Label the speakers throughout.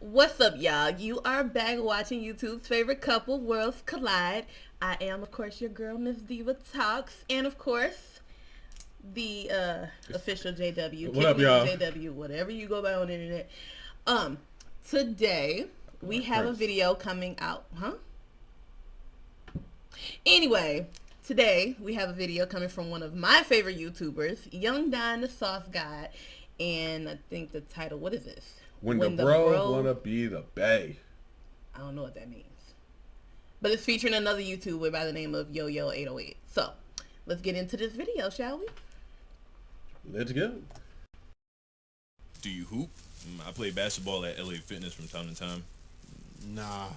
Speaker 1: What's up, y'all? You are back watching YouTube's favorite couple, Worlds Collide. I am, of course, your girl, Ms Diva Talks, and of course, the official JW.
Speaker 2: What up, y'all?
Speaker 1: JW, whatever you go by on the internet. Today we have a video coming out, Anyway, today we have a video coming from one of my favorite YouTubers, Young Don the Sauce God, and I think the title, what is this?
Speaker 2: When the bro wanna be the bae.
Speaker 1: I don't know what that means. But it's featuring another YouTuber by the name of Yo808. So, let's get into this video, shall we?
Speaker 2: Let's go.
Speaker 3: Do you hoop? I play basketball at LA Fitness from time to time.
Speaker 4: Nah,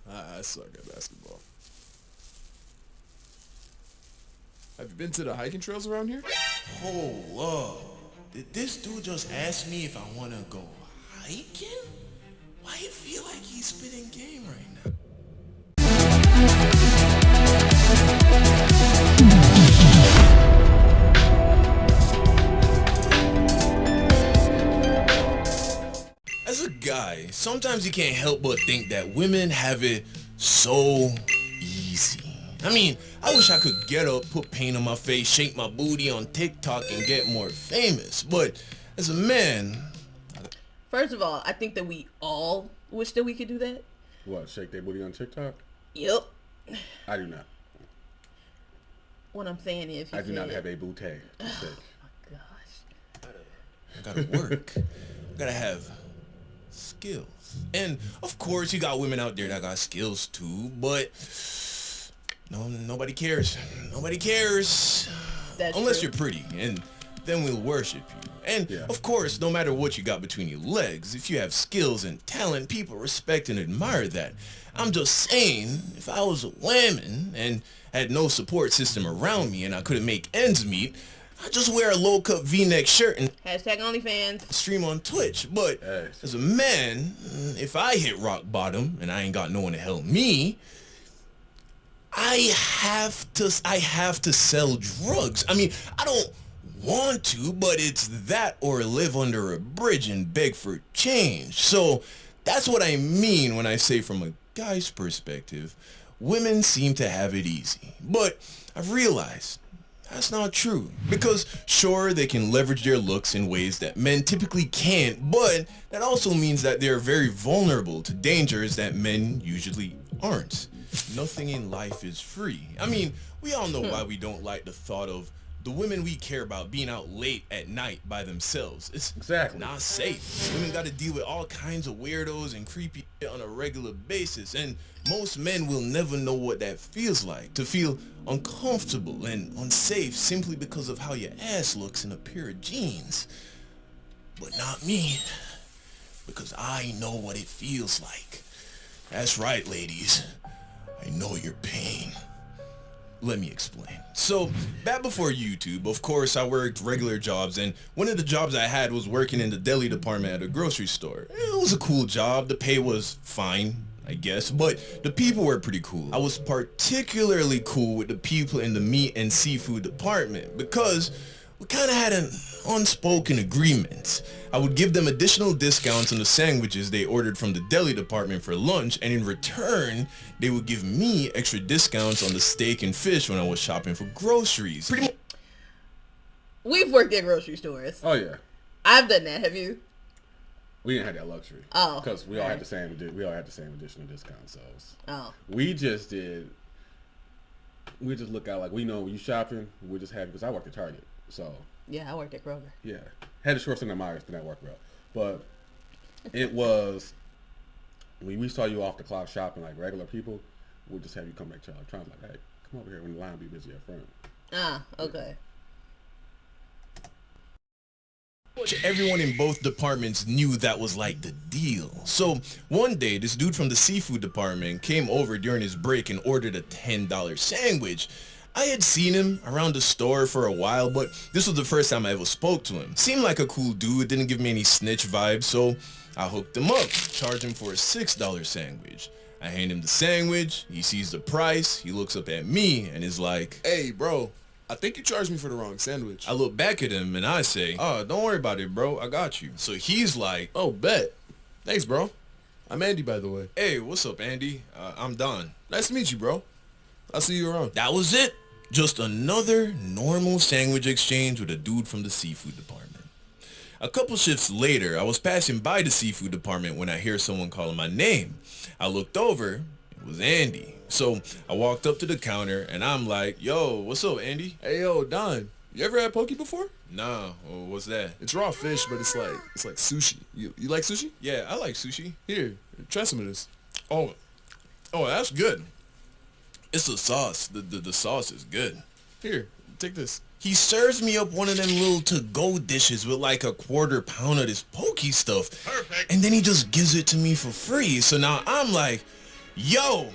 Speaker 4: I suck at basketball. Have you been to the hiking trails around here?
Speaker 5: Hold up. Did this dude just ask me if I want to go hiking? Why you feel like he's spitting game right now? As a guy, sometimes you can't help but think that women have it so easy. I mean, I wish I could get up, put paint on my face, shake my booty on TikTok and get more famous. But as a man...
Speaker 1: First of all, I think that we all wish that we could do that.
Speaker 2: What, shake their booty on TikTok?
Speaker 1: Yep.
Speaker 2: I do not.
Speaker 1: What I'm saying is...
Speaker 2: I do not have a booty.
Speaker 1: Oh my gosh.
Speaker 5: I gotta work. I gotta have skills. And of course you got women out there that got skills too, but nobody cares. Nobody cares. Unless you're pretty, and then we'll worship you. And of course, no matter what you got between your legs, if you have skills and talent, people respect and admire that. I'm just saying, if I was a woman and had no support system around me and I couldn't make ends meet, I just wear a low-cut V-neck shirt and
Speaker 1: hashtag OnlyFans
Speaker 5: stream on Twitch. But as a man, if I hit rock bottom and I ain't got no one to help me, I have to sell drugs. I mean, I don't want to, but it's that or live under a bridge and beg for change. So that's what I mean when I say from a guy's perspective, women seem to have it easy. But I've realized that's not true, because sure, they can leverage their looks in ways that men typically can't, but that also means that they're very vulnerable to dangers that men usually aren't. Nothing in life is free. I mean, we all know why we don't like the thought of the women we care about being out late at night by themselves. It's not safe. Women got to deal with all kinds of weirdos and creepy shit on a regular basis, and most men will never know what that feels like, to feel uncomfortable and unsafe simply because of how your ass looks in a pair of jeans. But not me, because I know what it feels like. That's right, ladies. I know your pain. Let me explain. So, back before YouTube, of course, I worked regular jobs, and one of the jobs I had was working in the deli department at a grocery store. It was a cool job. The pay was fine, I guess, but the people were pretty cool. I was particularly cool with the people in the meat and seafood department because we kind of had an unspoken agreement. I would give them additional discounts on the sandwiches they ordered from the deli department for lunch, and in return, they would give me extra discounts on the steak and fish when I was shopping for groceries. Pretty much.
Speaker 1: We've worked at grocery stores.
Speaker 2: Oh yeah.
Speaker 1: I've done that. Have you?
Speaker 2: We didn't have that luxury.
Speaker 1: Oh.
Speaker 2: Because we all had the same. We all had the same additional discounts. So.
Speaker 1: Oh.
Speaker 2: We just look out like we know when you shopping. We're just happy because I worked at Target. So.
Speaker 1: Yeah, I worked at Kroger.
Speaker 2: Yeah. Had a short stint at Myers, but that worked well. But it was, when we saw you off the clock shopping like regular people, we'd just have you come back to our trunk like, hey, come over here when the line be busy up front.
Speaker 1: Ah, okay.
Speaker 5: Everyone in both departments knew that was like the deal. So one day, this dude from the seafood department came over during his break and ordered a $10 sandwich. I had seen him around the store for a while, but this was the first time I ever spoke to him. Seemed like a cool dude, didn't give me any snitch vibes, so I hooked him up, charged him for a $6 sandwich. I hand him the sandwich, he sees the price, he looks up at me and is like,
Speaker 4: "Hey, bro, I think you charged me for the wrong sandwich."
Speaker 5: I look back at him and I say, "Oh, don't worry about it, bro. I got you." So he's like,
Speaker 4: "Oh, bet. Thanks, bro." I'm Andy, by the way.
Speaker 5: Hey, what's up, Andy? I'm Don.
Speaker 4: Nice to meet you, bro. I'll see you around.
Speaker 5: That was it. Just another normal sandwich exchange with a dude from the seafood department. A couple shifts later, I was passing by the seafood department when I hear someone calling my name. I looked over. It was Andy. So I walked up to the counter and I'm like, yo, what's up, Andy?
Speaker 4: Hey, yo, Don. You ever had poke before?
Speaker 5: Nah, what's that?
Speaker 4: It's raw fish, but it's like sushi. You like sushi?
Speaker 5: Yeah, I like sushi.
Speaker 4: Here, try some of this.
Speaker 5: Oh, that's good. It's the sauce. The sauce is good.
Speaker 4: Here, take this.
Speaker 5: He serves me up one of them little to-go dishes with like a quarter pound of this pokey stuff. Perfect. And then he just gives it to me for free. So now I'm like, yo,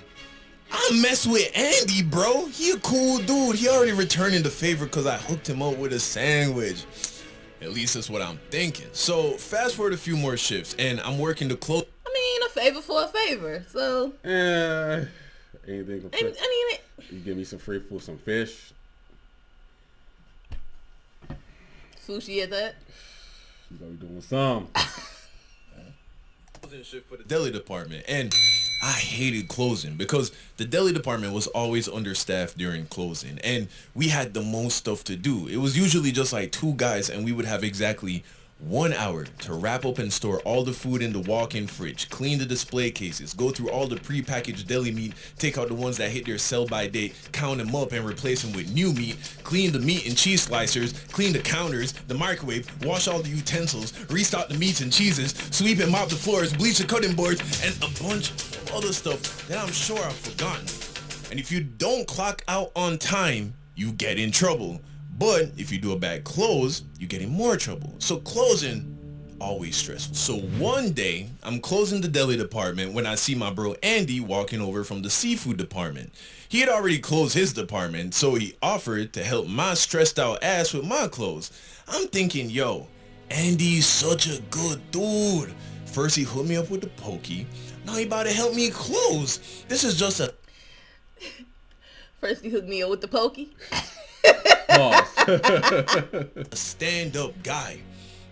Speaker 5: I mess with Andy, bro. He a cool dude. He already returning the favor because I hooked him up with a sandwich. At least that's what I'm thinking. So fast forward a few more shifts and I'm working to close.
Speaker 1: I mean, a favor for a favor. So.
Speaker 2: Anything.
Speaker 1: I mean,
Speaker 2: you give me some free food, some fish.
Speaker 1: Sushi at that.
Speaker 2: You gotta be doing some.
Speaker 5: Shift for the deli department, and I hated closing because the deli department was always understaffed during closing and we had the most stuff to do. It was usually just like 2 guys and we would have exactly 1 hour to wrap up and store all the food in the walk-in fridge, clean the display cases, go through all the pre-packaged deli meat, take out the ones that hit their sell-by date, count them up and replace them with new meat, clean the meat and cheese slicers, clean the counters, the microwave, wash all the utensils, restock the meats and cheeses, sweep and mop the floors, bleach the cutting boards, and a bunch of other stuff that I'm sure I've forgotten. And if you don't clock out on time, you get in trouble. But if you do a bad close, you get in more trouble. So closing, always stressful. So one day, I'm closing the deli department when I see my bro Andy walking over from the seafood department. He had already closed his department, so he offered to help my stressed out ass with my clothes. I'm thinking, yo, Andy's such a good dude. First he hooked me up with the pokey. Now he about to help me close. This is just a...
Speaker 1: First he hooked me up with the pokey.
Speaker 5: a stand-up guy.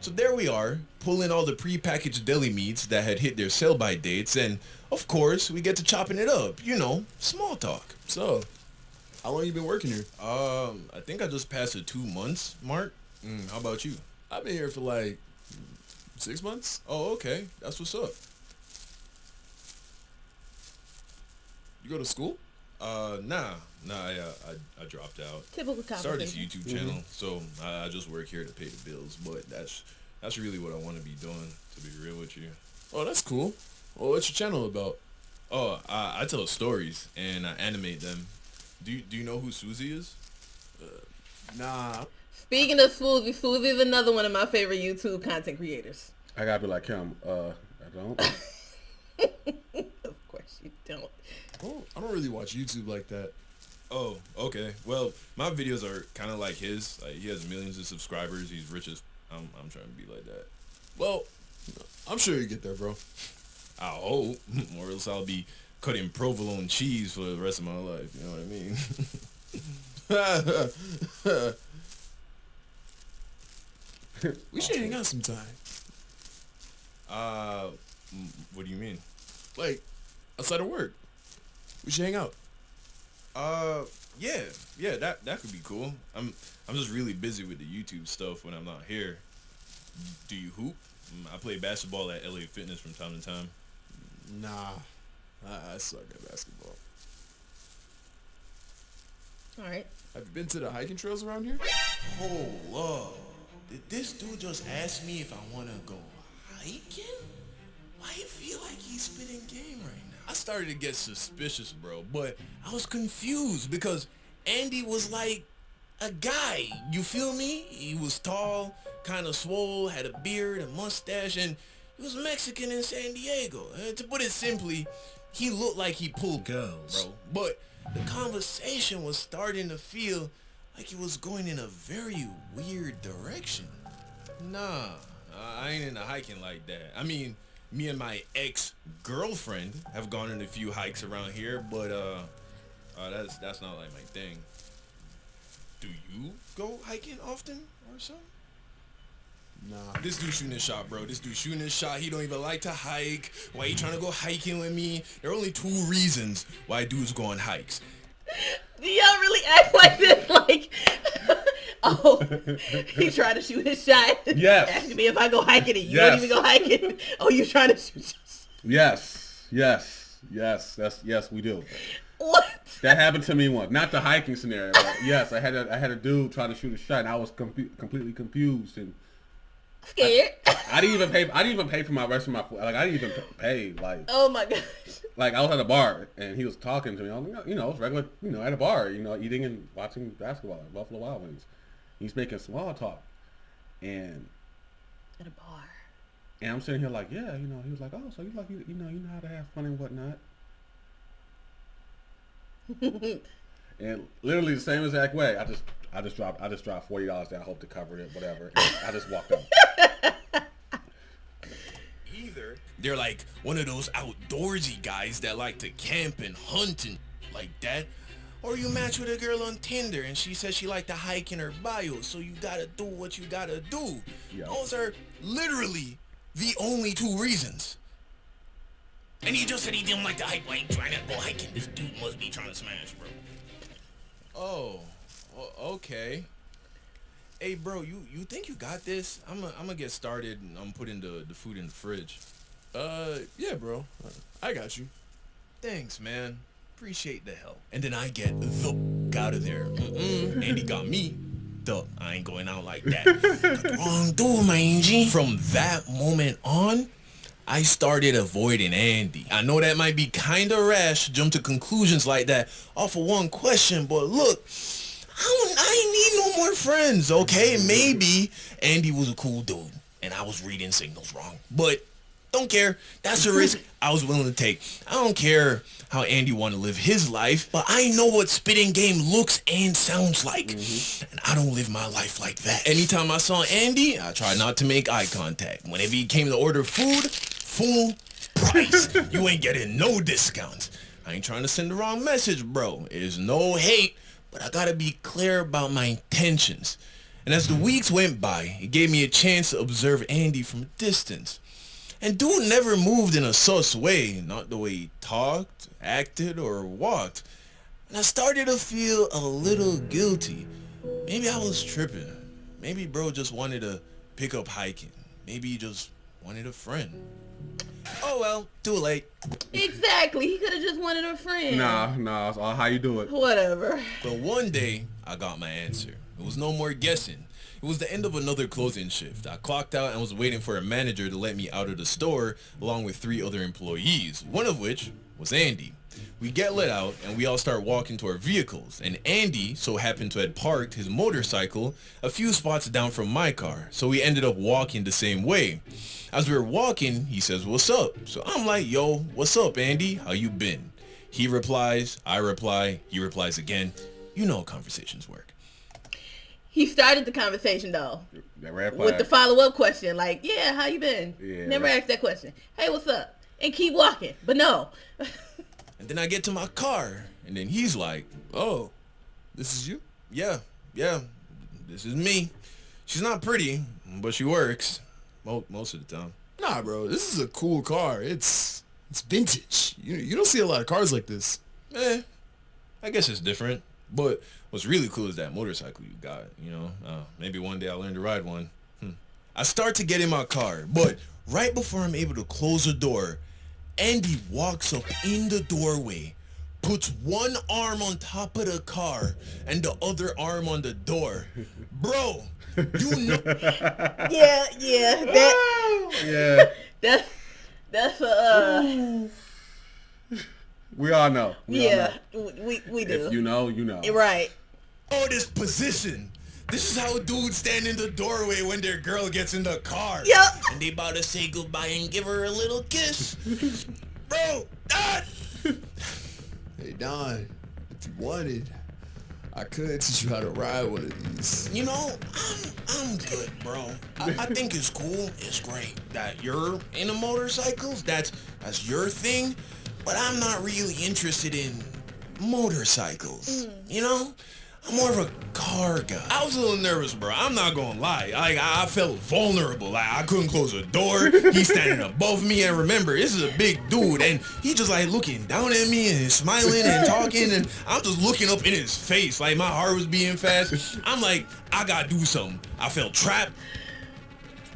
Speaker 5: So there we are, pulling all the pre-packaged deli meats that had hit their sell-by dates, and of course we get to chopping it up, you know, small talk.
Speaker 4: So, how long you been working here?
Speaker 5: I think I just passed the 2 months mark. How about you?
Speaker 4: I've been here for like 6 months.
Speaker 5: Oh, okay, that's what's up.
Speaker 4: You go to school?
Speaker 5: Nah, I dropped out.
Speaker 1: Typical
Speaker 5: Started this
Speaker 1: conversation.
Speaker 5: YouTube channel, so I just work here to pay the bills, but that's really what I want to be doing, to be real with you.
Speaker 4: Oh, that's cool. Well, what's your channel about?
Speaker 5: Oh, I tell stories and I animate them. Do you know who Susie is?
Speaker 4: Nah.
Speaker 1: Speaking of Swoozy, Swoozy's another one of my favorite YouTube content creators.
Speaker 2: I gotta be like him. I don't.
Speaker 1: Of course you don't.
Speaker 4: Oh, I don't really watch YouTube like that.
Speaker 5: Oh, okay. Well, my videos are kind of like his. Like, he has millions of subscribers. He's rich as... I'm trying to be like that.
Speaker 4: Well, I'm sure you get there, bro.
Speaker 5: I hope. Or else I'll be cutting provolone cheese for the rest of my life. You know what I mean?
Speaker 4: We should hang out sometime.
Speaker 5: What do you mean?
Speaker 4: Like, outside of work. We should hang out.
Speaker 5: Yeah, that could be cool. I'm just really busy with the YouTube stuff when I'm not here. Do you hoop? I play basketball at LA Fitness from time to time.
Speaker 4: Nah, I suck at basketball.
Speaker 1: All right.
Speaker 4: Have you been to the hiking trails around here?
Speaker 5: Hold up. Did this dude just ask me if I want to go hiking? Why I feel like he's spitting game right now? I started to get suspicious, bro, but I was confused because Andy was like a guy. You feel me? He was tall, kind of swole, had a beard, a mustache, and he was Mexican in San Diego. To put it simply, he looked like he pulled girls, bro. But the conversation was starting to feel like it was going in a very weird direction. Nah, I ain't into hiking like that. I mean, me and my ex-girlfriend have gone on a few hikes around here, but that's not like my thing. Do you go hiking often or something?
Speaker 4: Nah.
Speaker 5: This dude shooting his shot, bro. This dude shooting his shot. He don't even like to hike. Why he trying to go hiking with me? There are only 2 reasons why dudes go on hikes.
Speaker 1: Do y'all really act like this? Like, oh, he trying to shoot his shot.
Speaker 2: Yes.
Speaker 1: Asking me if I go hiking and you
Speaker 2: Yes.
Speaker 1: don't even go hiking. Oh, you trying to shoot your shot.
Speaker 2: Yes, we do.
Speaker 1: What?
Speaker 2: That happened to me once. Not the hiking scenario, but yes, I had a dude try to shoot a shot, and I was completely confused, and
Speaker 1: Scared.
Speaker 2: I didn't even pay for my rest of my food. Like I didn't even pay. Like
Speaker 1: Oh my gosh.
Speaker 2: like I was at a bar, and he was talking to me. I was like, it's regular, at a bar, eating and watching basketball at Buffalo Wild Wings. He's making small talk, and
Speaker 1: At a bar.
Speaker 2: I'm sitting here like, yeah, he was like, oh, so you like, you know how to have fun and whatnot. And literally the same exact way. I just dropped $40 down, hope to cover it, whatever. And I just walked out.
Speaker 5: Either they're like one of those outdoorsy guys that like to camp and hunt and like that, or you match with a girl on Tinder and she says she like to hike in her bio, so you gotta do what you gotta do.
Speaker 2: Yeah.
Speaker 5: Those are literally the only 2 reasons. And he just said he didn't like to hike. Why ain't trying to go hiking? This dude must be trying to smash, bro. Oh, okay. Hey, bro, you think you got this? I'm gonna get started and I'm putting the food in the fridge.
Speaker 4: Yeah, bro. I got you.
Speaker 5: Thanks, man. Appreciate the help. And then I get the out of there. Andy got me. Duh, I ain't going out like that. Got the wrong dude, man. G. From that moment on, I started avoiding Andy. I know that might be kind of rash to jump to conclusions like that off of one question, but look, I ain't need no more friends, okay? Maybe Andy was a cool dude, and I was reading signals wrong, but don't care. That's a risk I was willing to take. I don't care how Andy want to live his life, but I know what spitting game looks and sounds like, and I don't live my life like that. Anytime I saw Andy, I tried not to make eye contact. Whenever he came to order food, full price. You ain't getting no discounts. I ain't trying to send the wrong message, bro. There's no hate, but I gotta be clear about my intentions. And as the weeks went by, it gave me a chance to observe Andy from a distance. And dude never moved in a sus way, not the way he talked, acted, or walked. And I started to feel a little guilty. Maybe I was tripping. Maybe bro just wanted to pick up hiking. Maybe he just wanted a friend. Oh well, too late.
Speaker 1: Exactly. He could have just wanted a friend.
Speaker 2: Nah, it's all how you do it.
Speaker 1: Whatever.
Speaker 5: But one day, I got my answer. It was no more guessing. It was the end of another closing shift. I clocked out and was waiting for a manager to let me out of the store along with 3 other employees, one of which was Andy. We get let out and we all start walking to our vehicles, and Andy so happened to had parked his motorcycle a few spots down from my car, so we ended up walking the same way. As we were walking, he says, "What's up?" So I'm like, "Yo, what's up, Andy? How you been?" He replies, I reply, he replies again. You know how conversations work.
Speaker 1: He started the conversation though
Speaker 2: That red flag.
Speaker 1: with the follow-up question, like, "Yeah, how you been?"
Speaker 2: Yeah,
Speaker 1: Never
Speaker 2: right.
Speaker 1: asked that question. Hey, what's up? And keep walking. But no.
Speaker 5: And then I get to my car, and then he's like,
Speaker 4: Oh, this is you?
Speaker 5: yeah, this is me. She's not pretty, but she works most of the time.
Speaker 4: Nah, bro. This is a cool car. It's vintage. You don't see a lot of cars like this.
Speaker 5: I guess it's different. But what's really cool is that motorcycle you got, Maybe one day I'll learn to ride one. I start to get in my car, but right before I'm able to close the door, Andy walks up in the doorway, puts one arm on top of the car and the other arm on the door. Bro, you know...
Speaker 1: Yeah.
Speaker 2: Yeah.
Speaker 1: That's
Speaker 2: We all know. We all know.
Speaker 1: we do.
Speaker 2: If you know, you know.
Speaker 1: Right.
Speaker 5: Oh, this position. This is how dudes stand in the doorway when their girl gets in the car.
Speaker 1: Yep.
Speaker 5: And they about to say goodbye and give her a little kiss. Bro, Don!
Speaker 4: Hey, Don, if you wanted, I could teach you how to ride one of these.
Speaker 5: I'm good, bro. I think it's cool. It's great that you're into motorcycles. That's your thing. But I'm not really interested in motorcycles. I'm more of a car guy. I was a little nervous, bro. I'm not gonna lie. I felt vulnerable. Like, I couldn't close a door. He's standing above me, and remember, this is a big dude, and he just like looking down at me and smiling and talking, and I'm just looking up in his face. Like, my heart was beating fast. I'm like, I gotta do something. I felt trapped.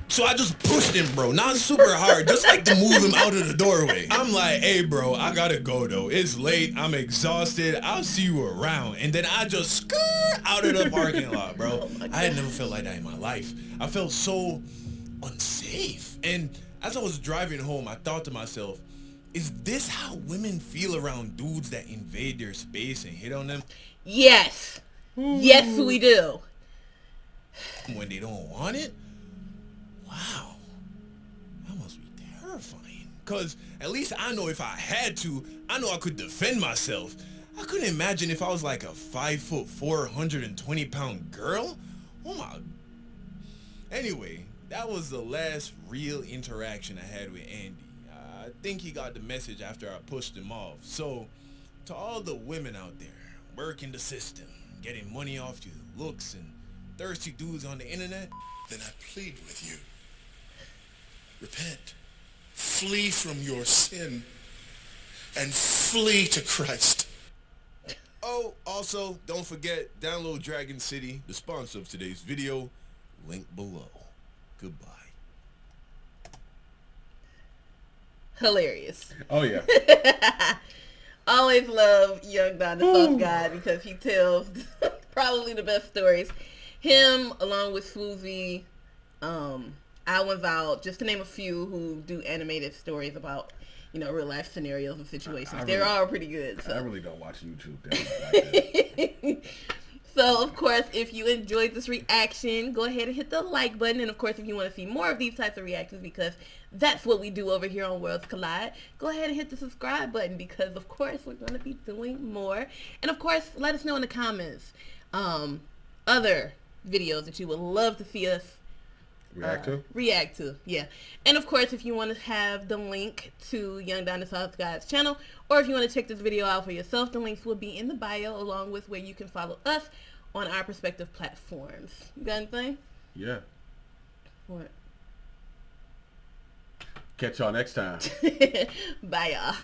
Speaker 5: So I just pushed him, bro. Not super hard, just like to move him out of the doorway. I'm like, hey, bro, I gotta go, though. It's late. I'm exhausted. I'll see you around. And then I just skirt out of the parking lot, bro. I had never felt like that in my life. I felt so unsafe. And as I was driving home, I thought to myself, is this how women feel around dudes that invade their space and hit on them?
Speaker 1: Yes. Yes, we do.
Speaker 5: When they don't want it? Wow, that must be terrifying. Cause at least I know if I had to, I know I could defend myself. I couldn't imagine if I was like a 5'4", 120-pound girl. Oh my. Anyway, that was the last real interaction I had with Andy. I think he got the message after I pushed him off. So, to all the women out there working the system, getting money off your looks and thirsty dudes on the internet,
Speaker 6: then I plead with you. Repent. Flee from your sin. And flee to Christ.
Speaker 5: Oh, also, don't forget, download Dragon City, the sponsor of today's video. Link below. Goodbye.
Speaker 1: Hilarious.
Speaker 2: Oh yeah.
Speaker 1: Always love Young Don the Sauce Guy because he tells probably the best stories. Him, along with Swoozie, Alwyn Val, just to name a few, who do animated stories about, real life scenarios and situations. They're all pretty good. So.
Speaker 2: I really don't watch YouTube like that.
Speaker 1: So, of course, if you enjoyed this reaction, go ahead and hit the like button. And, of course, if you want to see more of these types of reactions, because that's what we do over here on Worlds Collide, go ahead and hit the subscribe button because, of course, we're going to be doing more. And, of course, let us know in the comments other videos that you would love to see us react to, yeah. And of course, if you want to have the link to Young Don the Sauce Guy's channel, or if you want to check this video out for yourself, the links will be in the bio, along with where you can follow us on our respective platforms. You got anything?
Speaker 2: Yeah.
Speaker 1: What?
Speaker 2: Catch y'all next time.
Speaker 1: Bye, y'all.